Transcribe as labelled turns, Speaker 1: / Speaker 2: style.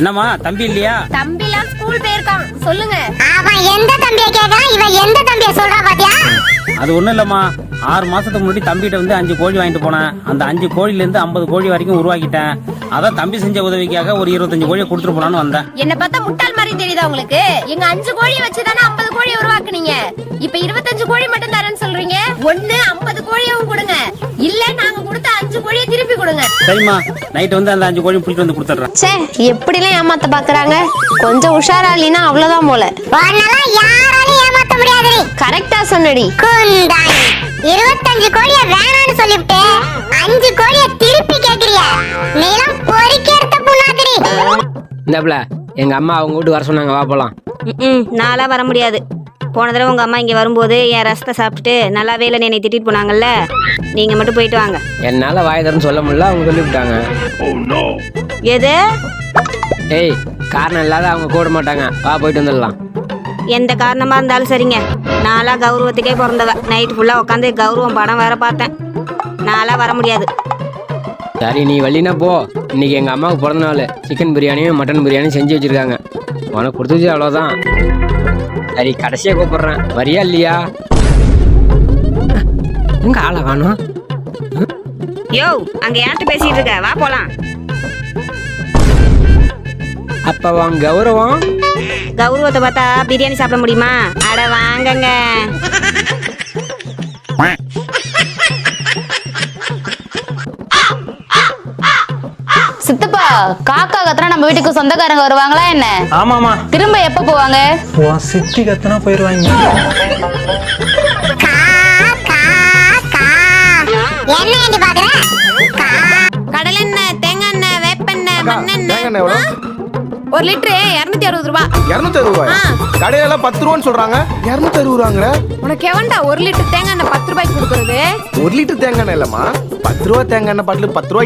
Speaker 1: என்னம்மா தம்பி இல்லையா?
Speaker 2: தம்பிலாம் ஸ்கூல் போயிருக்கான். சொல்லுங்க.
Speaker 3: அவன் எந்த தம்பியை கேக்குறான், இவன் எந்த தம்பியை சொல்றா பாத்தியா?
Speaker 1: அது ஒண்ணும் இல்லம்மா, 6 மாசத்துக்கு முன்னாடி தம்பிகிட்ட வந்து 5 கோழி வாங்கிட்டு போனேன். அந்த 5 கோழில இருந்து 50 கோழி வரைக்கும் உருவாக்கிட்டேன். அதான் தம்பி செஞ்ச உதவிக்காக ஒரு 25 கோழியை கொடுத்துட்டு போலான்னு வந்தேன்.
Speaker 2: என்ன பார்த்தா முட்டாள் மாதிரி தெரியுதா உங்களுக்கு? எங்க 5 கோழி வச்சுதானே 50 கோழி உருவாக்குனீங்க. இப்ப 25 கோழி மட்டும் தரேன்னு சொல்றீங்க. ஒண்ணு 50 கோழியும் கொடுங்க, இல்ல நாங்க கொடுத்த 5 கோழியை திருப்பி கொடுங்க.
Speaker 1: சரிம்மா, நைட் வந்து அந்த 5 கோழியும் பிடிச்சிட்டு வந்து கொடுத்துட்றேன்.
Speaker 4: சே, எப்படிலாம் ஏமாத்த பாக்குறாங்க. கொஞ்சம் உஷாரா இல்லைன்னா அவ்வளவுதான் போல.
Speaker 3: உன்னெல்லாம் யாராலையும் ஏமாத்த முடியாதுடி.
Speaker 4: கரெக்டா சொன்னடி.
Speaker 3: குந்தாணி 25 கோழிய வேணான்னு சொல்லிவிட்டு 5 கோழிய திருப்பி கேக்குறிய. நீலாம் பொறுக்கி எடுத்த புண்ணாக்குடி.
Speaker 5: இந்தப்ல எங்க அம்மா அவங்க வீட்டு வர சொன்னாங்க, வா போலாம்.
Speaker 6: நான்லாம் வர முடியாது. போன தடவை உங்க அம்மா இங்க வரும்போது என் ரசத்தை சாப்பிட்டுட்டு நல்லாவே இல்லை என்னை திட்டிட்டு போனாங்கல்ல. நீங்க மட்டும் போயிட்டு வாங்க.
Speaker 5: என்னால வாய் தரன்னு சொல்ல முடியல, அவங்க சொல்லிவிட்டாங்க.
Speaker 6: எது?
Speaker 5: ஏய், காரணம் இல்லாத அவங்க கூட மாட்டாங்க, வா போயிட்டு வந்துடலாம்.
Speaker 6: எந்த காரணமா இருந்தாலும் சரிங்க. நான்லாம் கௌரவத்துக்கே பிறந்தவ. நைட் ஃபுல்லா உட்காந்து கௌரவம் படம் வேற பார்த்தேன். நான்லாம் வர முடியாது.
Speaker 5: சரி, நீ வள்ளினா போ. இன்னைக்கு எங்க அம்மாவுக்கு பிறந்த நாள். சிக்கன் பிரியாணியும் மட்டன் பிரியாணியும் செஞ்சு வச்சிருக்காங்க. உனக்கு கொடுத்துச்சு அவ்வளோதான். சரி, கடைசியா கூப்பிடுறேன், வரியா இல்லையா? எங்க ஆளை காணோம்?
Speaker 6: யோ, அங்க யார்கிட்ட பேசிட்டு இருக்க? வா போலாம்.
Speaker 5: அப்ப உன் கௌரவம்?
Speaker 6: கௌரவத்தை பார்த்தா பிரியாணி சாப்பிட முடியுமா? அட வாங்கங்க.
Speaker 7: சித்தப்பா, காக்கா கத்துனா நம்ம வீட்டுக்கு சொந்தக்காரங்க வருவாங்களா என்ன?
Speaker 8: ஆமாமா.
Speaker 7: திரும்ப எப்ப போவாங்க?
Speaker 8: சித்தி கத்துனா போயிருவாங்க.
Speaker 3: கா கா கா என்ன ஏண்டி பாக்குற? கா
Speaker 2: கடலெண்ணெய், தேங்காய் எண்ணெய், வேப்பெண்ணெய், மண்ணெண்ணெய். 1 லிட்டரு 260 ரூபாய்.
Speaker 9: 260 ரூபாய்? கடையில எல்லாம் 10 ரூபான்னு சொல்றாங்க, 260 ரூபாங்கற.
Speaker 2: உனக்கு எவன்டா 1 லிட்டர் தேங்காய் எண்ணெய் 10 ரூபாய்க்கு கொடுக்கறது?
Speaker 9: 1 லிட்டர் தேங்காய் எண்ணெய் இல்லம்மா, 10 ரூபாய் தேங்காய் எண்ணெய் பாட்டில் 10 ரூபாய்க்கு